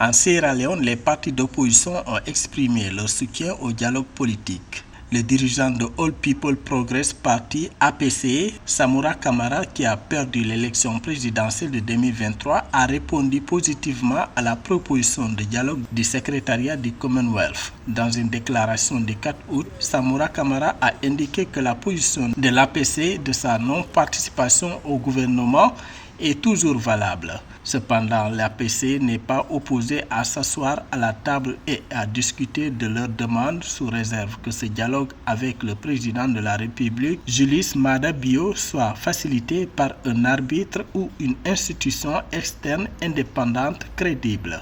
En Sierra Leone, les partis d'opposition ont exprimé leur soutien au dialogue politique. Le dirigeant de All People Progress Party, APC, Samura Kamara, qui a perdu l'élection présidentielle de 2023, a répondu positivement à la proposition de dialogue du secrétariat du Commonwealth. Dans une déclaration du 4 août, Samura Kamara a indiqué que la position de l'APC de sa non-participation au gouvernement est toujours valable. Cependant, l'APC n'est pas opposée à s'asseoir à la table et à discuter de leurs demandes sous réserve que ce dialogue avec le président de la République, Julius Maada Bio, soit facilité par un arbitre ou une institution externe indépendante crédible.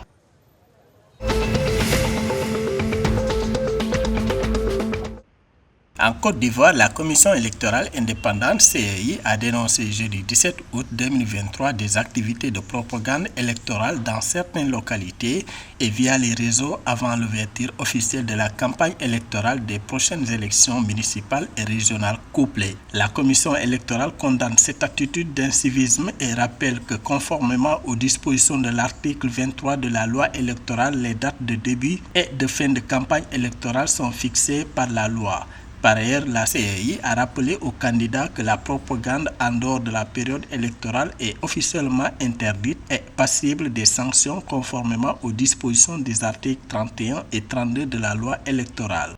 En Côte d'Ivoire, la Commission électorale indépendante CEI a dénoncé jeudi 17 août 2023 des activités de propagande électorale dans certaines localités et via les réseaux avant l'ouverture officielle de la campagne électorale des prochaines élections municipales et régionales couplées. La Commission électorale condamne cette attitude d'incivisme et rappelle que conformément aux dispositions de l'article 23 de la loi électorale, les dates de début et de fin de campagne électorale sont fixées par la loi. Par ailleurs, la CEI a rappelé aux candidats que la propagande en dehors de la période électorale est officiellement interdite et passible des sanctions conformément aux dispositions des articles 31 et 32 de la loi électorale.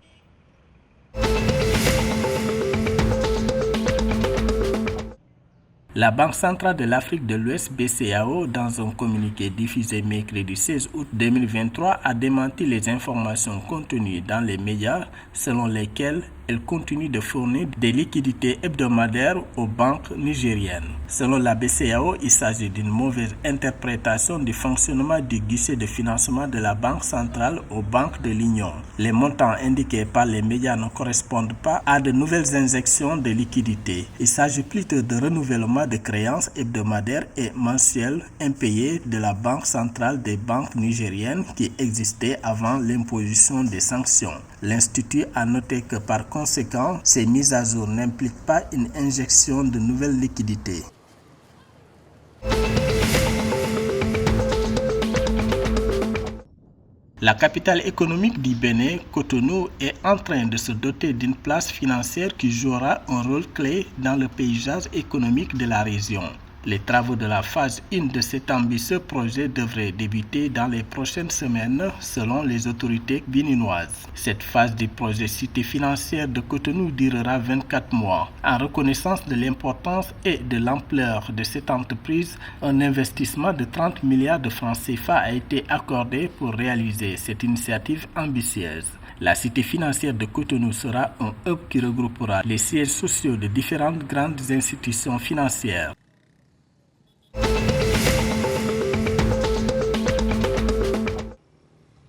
La Banque centrale de l'Afrique de l'Ouest, BCEAO, dans un communiqué diffusé mercredi 16 août 2023, a démenti les informations contenues dans les médias selon lesquelles elle continue de fournir des liquidités hebdomadaires aux banques nigériennes. Selon la BCEAO, il s'agit d'une mauvaise interprétation du fonctionnement du guichet de financement de la Banque centrale aux banques de l'Union. Les montants indiqués par les médias ne correspondent pas à de nouvelles injections de liquidités. Il s'agit plutôt de renouvellement de créances hebdomadaires et mensuelles impayées de la Banque centrale des banques nigériennes qui existait avant l'imposition des sanctions. L'Institut a noté que par conséquent, ces mises à jour n'impliquent pas une injection de nouvelles liquidités. La capitale économique du Bénin, Cotonou, est en train de se doter d'une place financière qui jouera un rôle clé dans le paysage économique de la région. Les travaux de la phase 1 de cet ambitieux projet devraient débuter dans les prochaines semaines selon les autorités béninoises. Cette phase du projet Cité financière de Cotonou durera 24 mois. En reconnaissance de l'importance et de l'ampleur de cette entreprise, un investissement de 30 milliards de francs CFA a été accordé pour réaliser cette initiative ambitieuse. La cité financière de Cotonou sera un hub qui regroupera les sièges sociaux de différentes grandes institutions financières.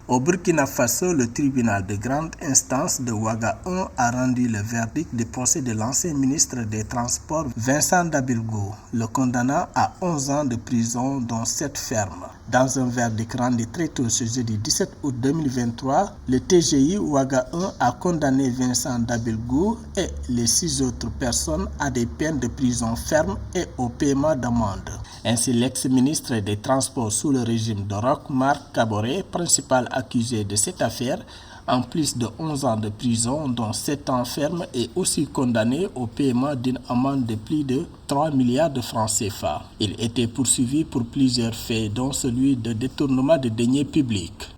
Au Burkina Faso, le tribunal de grande instance de Ouaga 1 a rendu le verdict du procès de l'ancien ministre des Transports Vincent Dabilgo, le condamnant à 11 ans de prison dont 7 fermes. Dans un verdict rendu très tôt ce jeudi 17 août 2023, le TGI Ouaga 1 a condamné Vincent Dabilgo et les 6 autres personnes à des peines de prison ferme et au paiement d'amende. Ainsi, l'ex-ministre des Transports sous le régime de Roch Marc Kaboré, principal accusé de cette affaire, en plus de 11 ans de prison, dont 7 ans ferme, est aussi condamné au paiement d'une amende de plus de 3 milliards de francs CFA. Il était poursuivi pour plusieurs faits, dont celui de détournement de deniers publics.